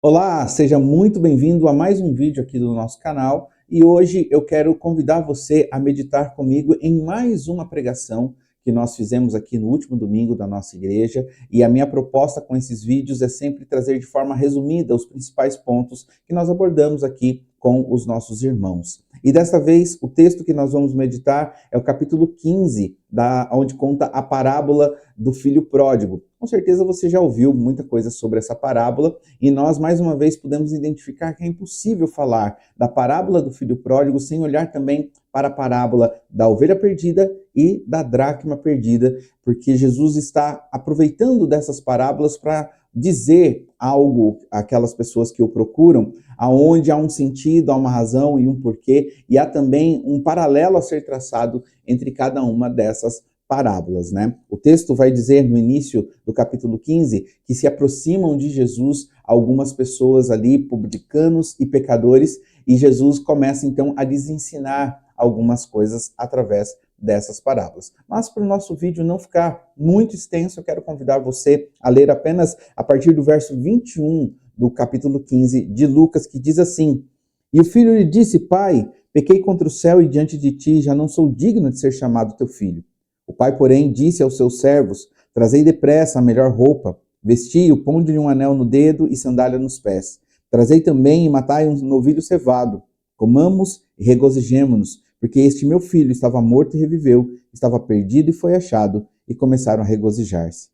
Olá, seja muito bem-vindo a mais um vídeo aqui do nosso canal e hoje eu quero convidar você a meditar comigo em mais uma pregação que nós fizemos aqui no último domingo da nossa igreja, e a minha proposta com esses vídeos é sempre trazer de forma resumida os principais pontos que nós abordamos aqui com os nossos irmãos. E desta vez o texto que nós vamos meditar é o capítulo 15, onde conta a parábola do filho pródigo. Com certeza você já ouviu muita coisa sobre essa parábola, e nós, mais uma vez, podemos identificar que é impossível falar da parábola do filho pródigo sem olhar também para a parábola da ovelha perdida e da dracma perdida, porque Jesus está aproveitando dessas parábolas para dizer algo àquelas pessoas que o procuram, aonde há um sentido, há uma razão e um porquê, e há também um paralelo a ser traçado entre cada uma dessas parábolas, né? O texto vai dizer no início do capítulo 15 que se aproximam de Jesus algumas pessoas ali, publicanos e pecadores, e Jesus começa então a lhes ensinar algumas coisas através dessas parábolas. Mas para o nosso vídeo não ficar muito extenso, eu quero convidar você a ler apenas a partir do verso 21 do capítulo 15 de Lucas, que diz assim: "E o filho lhe disse: Pai, pequei contra o céu e diante de ti, já não sou digno de ser chamado teu filho. O pai, porém, disse aos seus servos: Trazei depressa a melhor roupa, vestii-o, ponde-lhe um anel no dedo e sandália nos pés. Trazei também e matai um novilho cevado. Comamos e regozijemo-nos, porque este meu filho estava morto e reviveu, estava perdido e foi achado, e começaram a regozijar-se.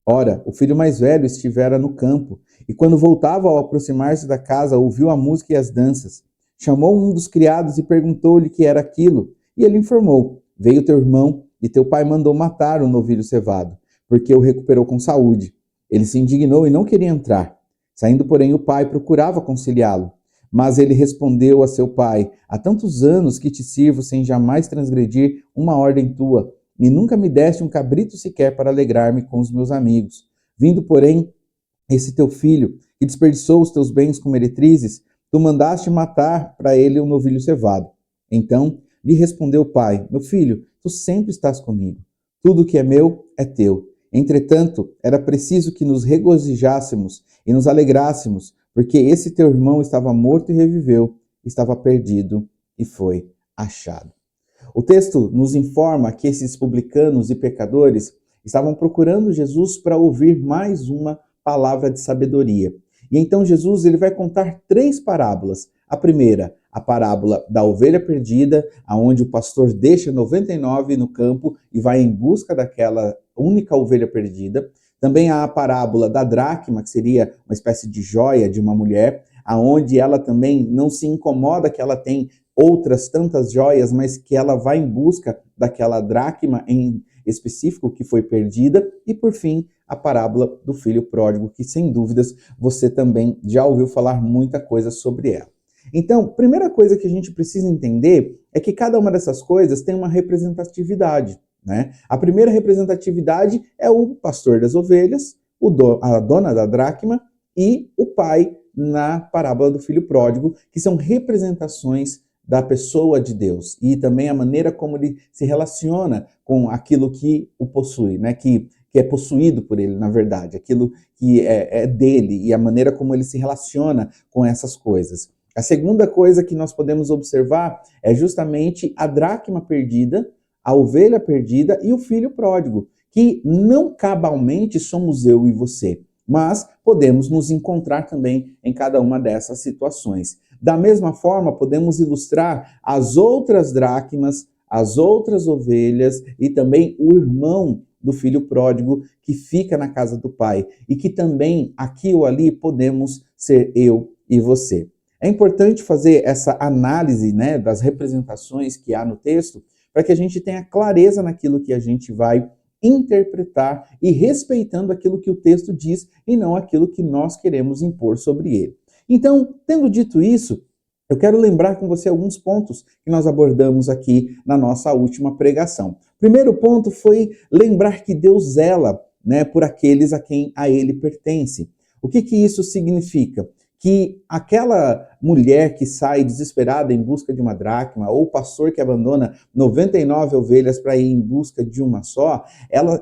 Ora, o filho mais velho estivera no campo, e quando voltava ao aproximar-se da casa, ouviu a música e as danças. Chamou um dos criados e perguntou-lhe que era aquilo, e ele informou: Veio teu irmão, e teu pai mandou matar o novilho cevado, porque o recuperou com saúde. Ele se indignou e não queria entrar. Saindo, porém, o pai procurava conciliá-lo. Mas ele respondeu a seu pai: Há tantos anos que te sirvo sem jamais transgredir uma ordem tua, e nunca me deste um cabrito sequer para alegrar-me com os meus amigos. Vindo, porém, esse teu filho, que desperdiçou os teus bens com meretrizes, tu mandaste matar para ele um novilho cevado. Então lhe respondeu o pai: Meu filho, tu sempre estás comigo. Tudo que é meu é teu. Entretanto, era preciso que nos regozijássemos e nos alegrássemos, porque esse teu irmão estava morto e reviveu, estava perdido e foi achado. O texto nos informa que esses publicanos e pecadores estavam procurando Jesus para ouvir mais uma palavra de sabedoria. E então Jesus ele vai contar 3 parábolas. A primeira, a parábola da ovelha perdida, aonde o pastor deixa 99 no campo e vai em busca daquela única ovelha perdida. Também há a parábola da dracma, que seria uma espécie de joia de uma mulher, aonde ela também não se incomoda que ela tem outras tantas joias, mas que ela vai em busca daquela dracma em específico que foi perdida. E por fim, a parábola do filho pródigo, que sem dúvidas você também já ouviu falar muita coisa sobre ela. Então, primeira coisa que a gente precisa entender é que cada uma dessas coisas tem uma representatividade, né? A primeira representatividade é o pastor das ovelhas, a dona da dracma e o pai na parábola do filho pródigo, que são representações da pessoa de Deus e também a maneira como ele se relaciona com aquilo que o possui, né? Que é possuído por ele, na verdade, aquilo que é dele e a maneira como ele se relaciona com essas coisas. A segunda coisa que nós podemos observar é justamente a dracma perdida, a ovelha perdida e o filho pródigo, que não cabalmente somos eu e você, mas podemos nos encontrar também em cada uma dessas situações. Da mesma forma, podemos ilustrar as outras dracmas, as outras ovelhas e também o irmão do filho pródigo que fica na casa do pai e que também aqui ou ali podemos ser eu e você. É importante fazer essa análise, né, das representações que há no texto para que a gente tenha clareza naquilo que a gente vai interpretar e respeitando aquilo que o texto diz e não aquilo que nós queremos impor sobre ele. Então, tendo dito isso, eu quero lembrar com você alguns pontos que nós abordamos aqui na nossa última pregação. Primeiro ponto foi lembrar que Deus zela, né, por aqueles a quem a ele pertence. O que isso significa? Que aquela mulher que sai desesperada em busca de uma dracma, ou o pastor que abandona 99 ovelhas para ir em busca de uma só,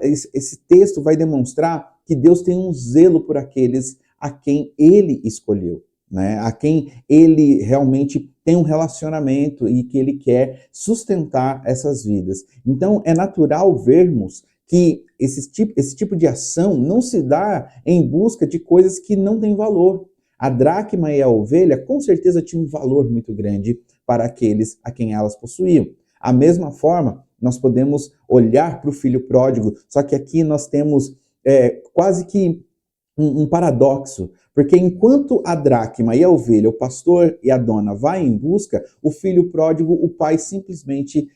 esse texto vai demonstrar que Deus tem um zelo por aqueles a quem ele escolheu, né? A quem ele realmente tem um relacionamento e que ele quer sustentar essas vidas. Então, é natural vermos que esse tipo de ação não se dá em busca de coisas que não têm valor. A dracma e a ovelha, com certeza, tinham um valor muito grande para aqueles a quem elas possuíam. A mesma forma, nós podemos olhar para o filho pródigo, só que aqui nós temos quase que um paradoxo, porque enquanto a dracma e a ovelha, o pastor e a dona vai em busca, o filho pródigo, o pai simplesmente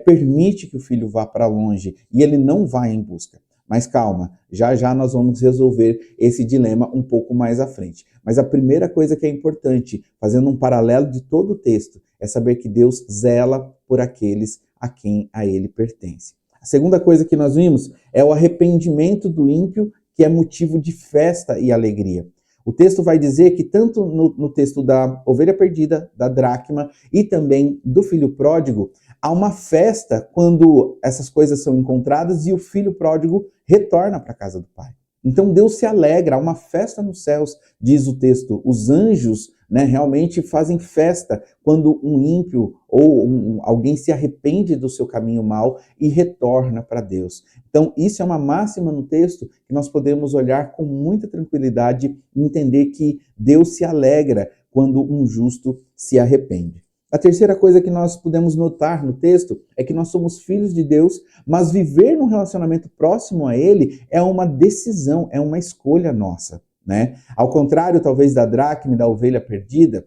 permite que o filho vá para longe e ele não vai em busca. Mas calma, já já nós vamos resolver esse dilema um pouco mais à frente. Mas a primeira coisa que é importante, fazendo um paralelo de todo o texto, é saber que Deus zela por aqueles a quem a ele pertence. A segunda coisa que nós vimos é o arrependimento do ímpio, que é motivo de festa e alegria. O texto vai dizer que tanto no texto da ovelha perdida, da dracma e também do filho pródigo, há uma festa quando essas coisas são encontradas e o filho pródigo retorna para a casa do pai. Então Deus se alegra, há uma festa nos céus, diz o texto. Os anjos, realmente fazem festa quando um ímpio ou alguém se arrepende do seu caminho mau e retorna para Deus. Então isso é uma máxima no texto que nós podemos olhar com muita tranquilidade e entender que Deus se alegra quando um justo se arrepende. A terceira coisa que nós podemos notar no texto é que nós somos filhos de Deus, mas viver num relacionamento próximo a Ele é uma decisão, é uma escolha nossa, né? Ao contrário, talvez, da dracma e da ovelha perdida,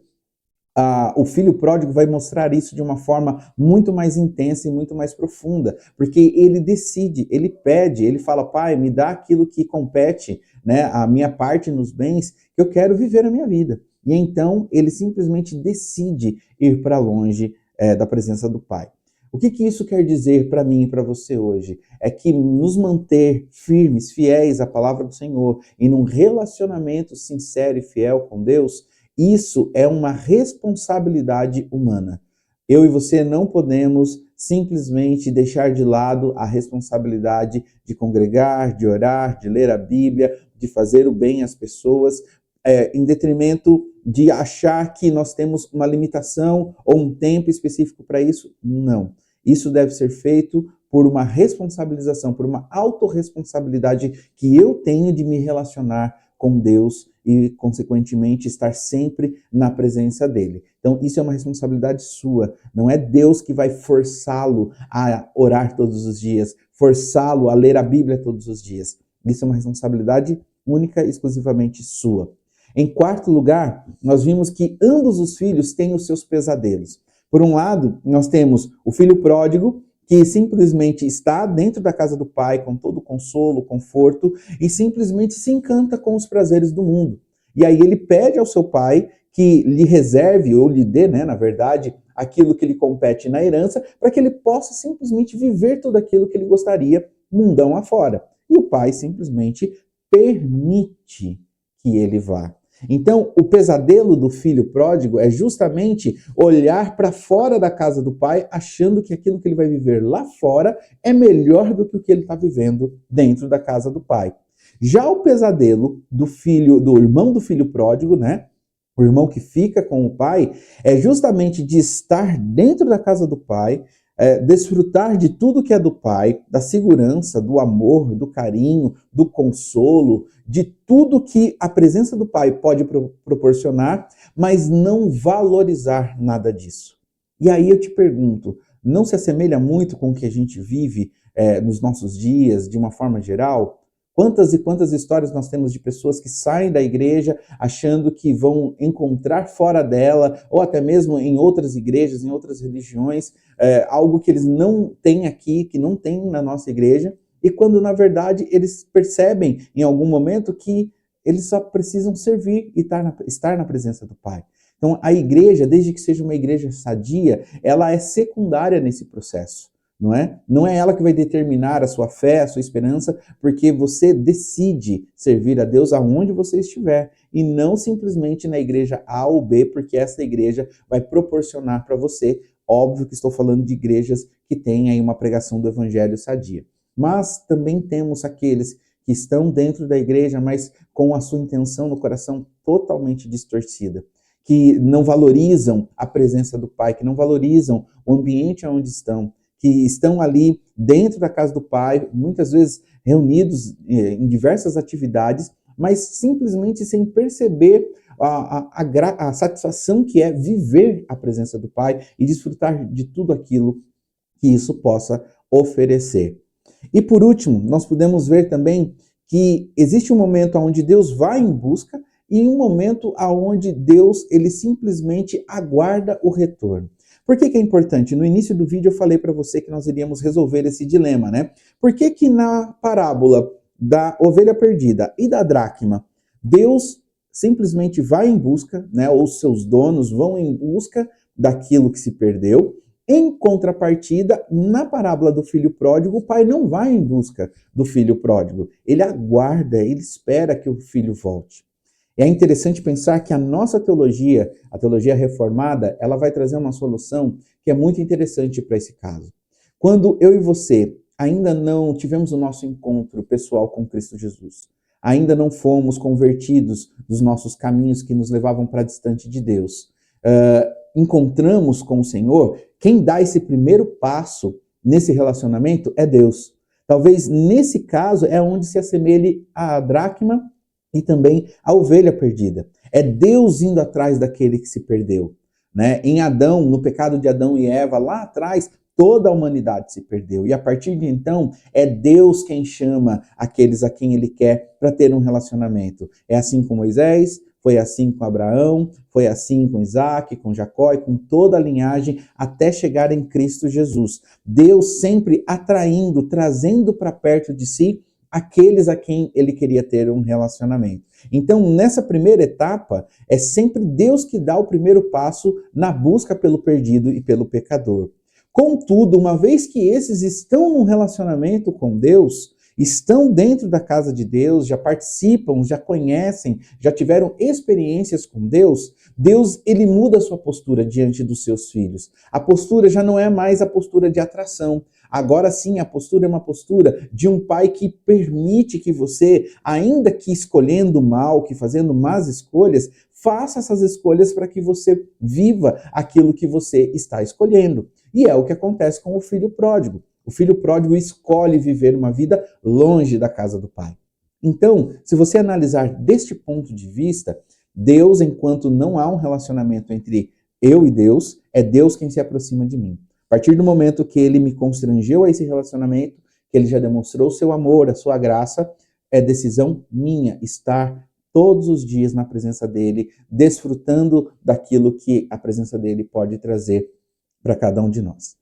o filho pródigo vai mostrar isso de uma forma muito mais intensa e muito mais profunda, porque ele decide, ele pede, ele fala, pai, me dá aquilo que compete, né, a minha parte nos bens, que eu quero viver a minha vida. E então ele simplesmente decide ir para longe da presença do pai. O que isso quer dizer para mim e para você hoje? É que nos manter firmes, fiéis à palavra do Senhor e num relacionamento sincero e fiel com Deus, isso é uma responsabilidade humana. Eu e você não podemos simplesmente deixar de lado a responsabilidade de congregar, de orar, de ler a Bíblia, de fazer o bem às pessoas, em detrimento de achar que nós temos uma limitação ou um tempo específico para isso. Não. Isso deve ser feito por uma responsabilização, por uma autorresponsabilidade que eu tenho de me relacionar com Deus e, consequentemente, estar sempre na presença dele. Então, isso é uma responsabilidade sua. Não é Deus que vai forçá-lo a orar todos os dias, forçá-lo a ler a Bíblia todos os dias. Isso é uma responsabilidade única e exclusivamente sua. Em quarto lugar, nós vimos que ambos os filhos têm os seus pesadelos. Por um lado, nós temos o filho pródigo, que simplesmente está dentro da casa do pai com todo o consolo, conforto, e simplesmente se encanta com os prazeres do mundo. E aí ele pede ao seu pai que lhe reserve, ou lhe dê, na verdade, aquilo que lhe compete na herança, para que ele possa simplesmente viver tudo aquilo que ele gostaria, mundão afora. E o pai simplesmente permite que ele vá. Então, o pesadelo do filho pródigo é justamente olhar para fora da casa do pai, achando que aquilo que ele vai viver lá fora é melhor do que o que ele está vivendo dentro da casa do pai. Já o pesadelo do irmão do filho pródigo, o irmão que fica com o pai, é justamente de estar dentro da casa do pai, desfrutar de tudo que é do pai, da segurança, do amor, do carinho, do consolo, de tudo que a presença do pai pode proporcionar, mas não valorizar nada disso. E aí eu te pergunto, não se assemelha muito com o que a gente vive nos nossos dias, de uma forma geral? Quantas e quantas histórias nós temos de pessoas que saem da igreja achando que vão encontrar fora dela, ou até mesmo em outras igrejas, em outras religiões, algo que eles não têm aqui, que não tem na nossa igreja, e quando na verdade eles percebem em algum momento que eles só precisam servir e estar na presença do Pai. Então a igreja, desde que seja uma igreja sadia, ela é secundária nesse processo. Não é? Não é ela que vai determinar a sua fé, a sua esperança, porque você decide servir a Deus aonde você estiver, e não simplesmente na igreja A ou B, porque essa igreja vai proporcionar para você. Óbvio que estou falando de igrejas que têm aí uma pregação do evangelho sadia. Mas também temos aqueles que estão dentro da igreja, mas com a sua intenção no coração totalmente distorcida, que não valorizam a presença do Pai, que não valorizam o ambiente onde estão, que estão ali dentro da casa do Pai, muitas vezes reunidos em diversas atividades, mas simplesmente sem perceber a satisfação que é viver a presença do Pai e desfrutar de tudo aquilo que isso possa oferecer. E por último, nós podemos ver também que existe um momento onde Deus vai em busca e um momento onde Deus ele simplesmente aguarda o retorno. Por que é importante? No início do vídeo eu falei para você que nós iríamos resolver esse dilema, né? Por que na parábola da ovelha perdida e da dracma, Deus simplesmente vai em busca, né? Ou seus donos vão em busca daquilo que se perdeu. Em contrapartida, na parábola do filho pródigo, o pai não vai em busca do filho pródigo. Ele aguarda, ele espera que o filho volte. E é interessante pensar que a nossa teologia, a teologia reformada, ela vai trazer uma solução que é muito interessante para esse caso. Quando eu e você ainda não tivemos o nosso encontro pessoal com Cristo Jesus, ainda não fomos convertidos dos nossos caminhos que nos levavam para distante de Deus, encontramos com o Senhor, quem dá esse primeiro passo nesse relacionamento é Deus. Talvez nesse caso é onde se assemelhe a dracma e também a ovelha perdida. É Deus indo atrás daquele que se perdeu, né? Em Adão, no pecado de Adão e Eva, lá atrás, toda a humanidade se perdeu. E a partir de então, é Deus quem chama aqueles a quem Ele quer para ter um relacionamento. É assim com Moisés, foi assim com Abraão, foi assim com Isaac, com Jacó e com toda a linhagem até chegar em Cristo Jesus. Deus sempre atraindo, trazendo para perto de si aqueles a quem Ele queria ter um relacionamento. Então, nessa primeira etapa, é sempre Deus que dá o primeiro passo na busca pelo perdido e pelo pecador. Contudo, uma vez que esses estão num relacionamento com Deus, estão dentro da casa de Deus, já participam, já conhecem, já tiveram experiências com Deus, Deus ele muda a sua postura diante dos seus filhos. A postura já não é mais a postura de atração. Agora sim, a postura é uma postura de um pai que permite que você, ainda que escolhendo mal, que fazendo más escolhas, faça essas escolhas para que você viva aquilo que você está escolhendo. E é o que acontece com o filho pródigo. O filho pródigo escolhe viver uma vida longe da casa do pai. Então, se você analisar deste ponto de vista, Deus, enquanto não há um relacionamento entre eu e Deus, é Deus quem se aproxima de mim. A partir do momento que Ele me constrangeu a esse relacionamento, que Ele já demonstrou o seu amor, a sua graça, é decisão minha estar todos os dias na presença dEle, desfrutando daquilo que a presença dEle pode trazer para cada um de nós.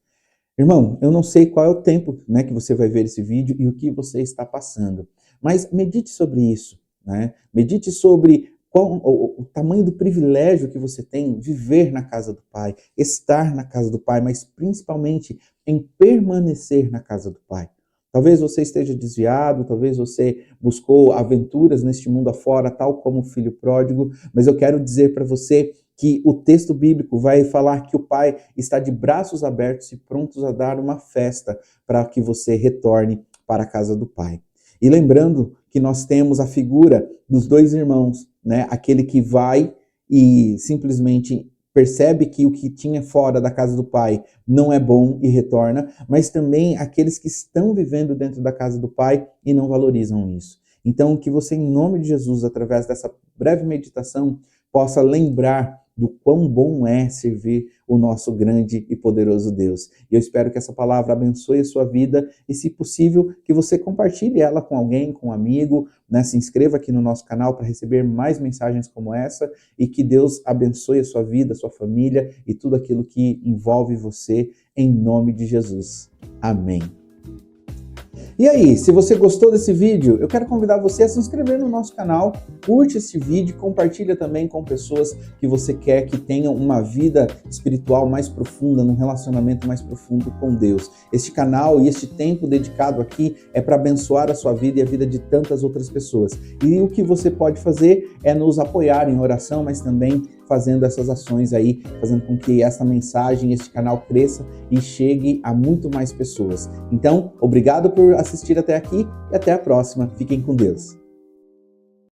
Irmão, eu não sei qual é o tempo, né, que você vai ver esse vídeo e o que você está passando, mas medite sobre isso, né? Medite sobre qual o tamanho do privilégio que você tem viver na casa do Pai, estar na casa do Pai, mas principalmente em permanecer na casa do Pai. Talvez você esteja desviado, talvez você buscou aventuras neste mundo afora, tal como o filho pródigo, mas eu quero dizer para você que o texto bíblico vai falar que o Pai está de braços abertos e prontos a dar uma festa para que você retorne para a casa do Pai. E lembrando que nós temos a figura dos dois irmãos, né? Aquele que vai e simplesmente percebe que o que tinha fora da casa do Pai não é bom e retorna, mas também aqueles que estão vivendo dentro da casa do Pai e não valorizam isso. Então, que você, em nome de Jesus, através dessa breve meditação, possa lembrar do quão bom é servir o nosso grande e poderoso Deus. E eu espero que essa palavra abençoe a sua vida e, se possível, que você compartilhe ela com alguém, com um amigo, né? Se inscreva aqui no nosso canal para receber mais mensagens como essa e que Deus abençoe a sua vida, a sua família e tudo aquilo que envolve você, em nome de Jesus. Amém. E aí, se você gostou desse vídeo, eu quero convidar você a se inscrever no nosso canal, curte esse vídeo, compartilha também com pessoas que você quer que tenham uma vida espiritual mais profunda, num relacionamento mais profundo com Deus. Este canal e este tempo dedicado aqui é para abençoar a sua vida e a vida de tantas outras pessoas. E o que você pode fazer é nos apoiar em oração, mas também fazendo essas ações aí, fazendo com que essa mensagem, este canal cresça e chegue a muito mais pessoas. Então, obrigado por assistir até aqui e até a próxima. Fiquem com Deus.